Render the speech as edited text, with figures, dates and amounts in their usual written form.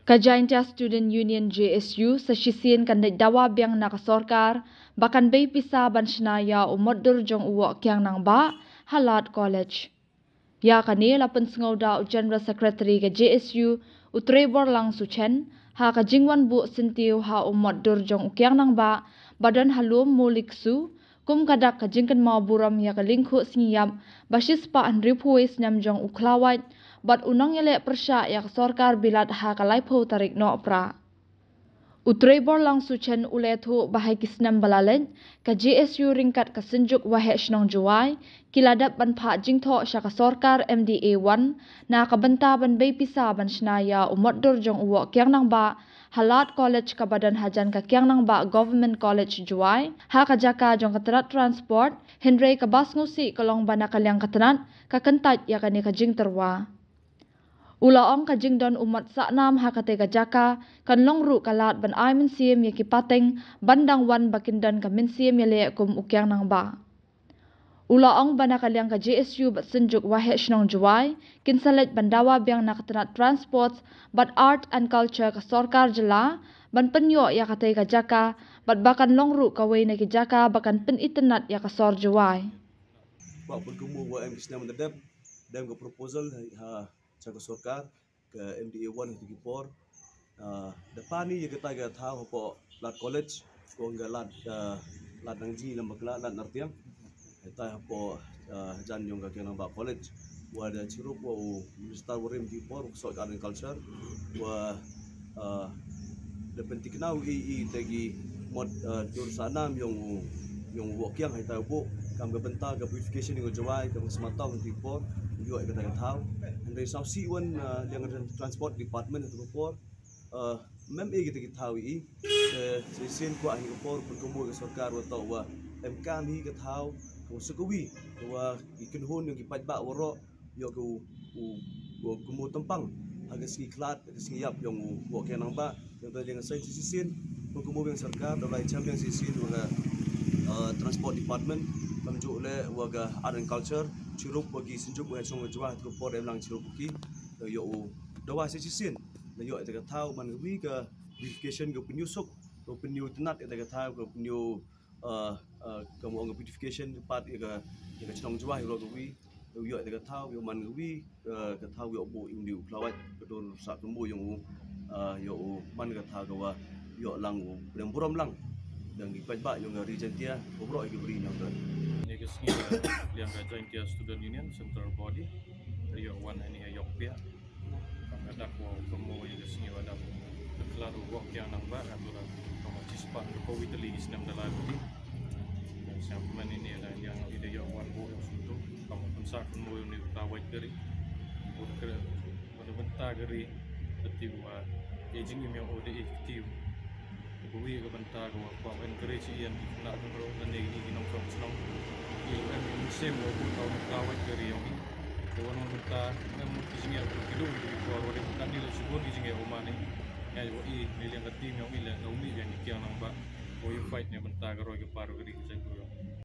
Kajaintia Student Union JSU sesisin kan dawa biang nakasorkar bahkan bay pisa ban senaya umoddur jong uwak kyang nang ba halat college. Ya kani lapan sengauda General Secretary ke JSU Utrebor lang suchen ha ka jingwan bu sentiu ha umoddur jong ukyang nang ba badan halum mulik su kum kadak ka jingkan mau buram ya ka lingku singiyam basis pa an ripuis nam jong uklawat bat unang yale persya ya ka sorkar bilat ha ka laipo tarik no pra. Utrebor lang suchen ulethu bahai kisnam balalen ka JSU ringkat ka senjuk wahe shnong juwai kiladap ban pha jingtho sya ka sorkar MDA 1 na ka benta ban bay pisa ban shnaya umoddur jong uwo kyang nang ba halat college ka badan hajan ka kyang nang ba government college juwai ha ka jaka jong ka terat transport henry ka bas ngusi kolong bana kalyang katanat ka kentat ya ka ni ka jing terwa. Ulaong ka jing don umat saknam ha ka te ka jaka kan longru kalat ban ai min siem ya ki pateng bandang wan bakindan ka min siem ya le kum ukyang nang ba. Ulaong bana kalyang ka JSU bat senjuk wahe shnong juwai kinsalet bandawa biang nakatanat transports bat art and culture ka sorkar jela ban penyo ya ka te ka jaka bat bakan longru ka wei na ki jaka bakan pen itenat ya ka sor juwai. Wa berkumu wa kisna mendadap dan ke proposal ha Cakap sorkar ke MDA 1 hingga 4 depan ni je kita gak tahu po lat college ko enggak lat nangji lembak lat nartiang kita po jan yang gak kena bak college wa ada cirup wa minister warim di 4 so art and culture wa de penting kenau i tegi mod jurusan yang wakyang hai tahu po kam ke bentar ke purification dengan jawai ke sematau di 4 juga kita tahu dari sausi wan yang transport department itu por mem kita tahu i sesin ko ani por berkumpul ke sorkar atau wa MK mi kita tahu ko sukuwi wa ikin hon yang kipat ba woro yo ko kumu tempang agak segi klat segi yap yang wo kenang ba yang tadi yang saya sesin berkumpul yang sorkar dalai jam yang sesin wa transport department kamjuk le waga art and culture cirup bagi senjuk wa song jwa ko por lang cirup ki yo dawa sesin yo eta tahu man wi ke verification ke penyusuk ke penyu tenat eta tahu ke penyu kamu ang verification part ya ke song jwa yo wi yo eta tahu yo man wi ke tahu yo bu indiu klawat betul sak kembu yang yo man ke tahu wa yo lang yang buram lang dan ipat ba yung regentia obro ay gibri nyong dan Negasnya yang Kajaintia Student Union Central Body Rio One ini ayok pia kami ada kamu yang kesini ada kelar uang yang nambah antara kamu cispa Jokowi teli islam dalam ini dan siapa ini ada yang ide yang one bo yang suntuk kamu pensak kamu yang ditawai dari udah bentar dari ketiwa aging yang udah aktif Bui ke bentar ko pa encourage iyan na bro na ni ginom from snow yung same mo ko kawat kari yung ko wala mo ta mo kising ya kilo ko wala mo kanila siguro kising ya umani ya yo i nilang ka team yung ila na umi yang ikiang nang ba o yung fight niya bentar ko ro ke paro kari sa ko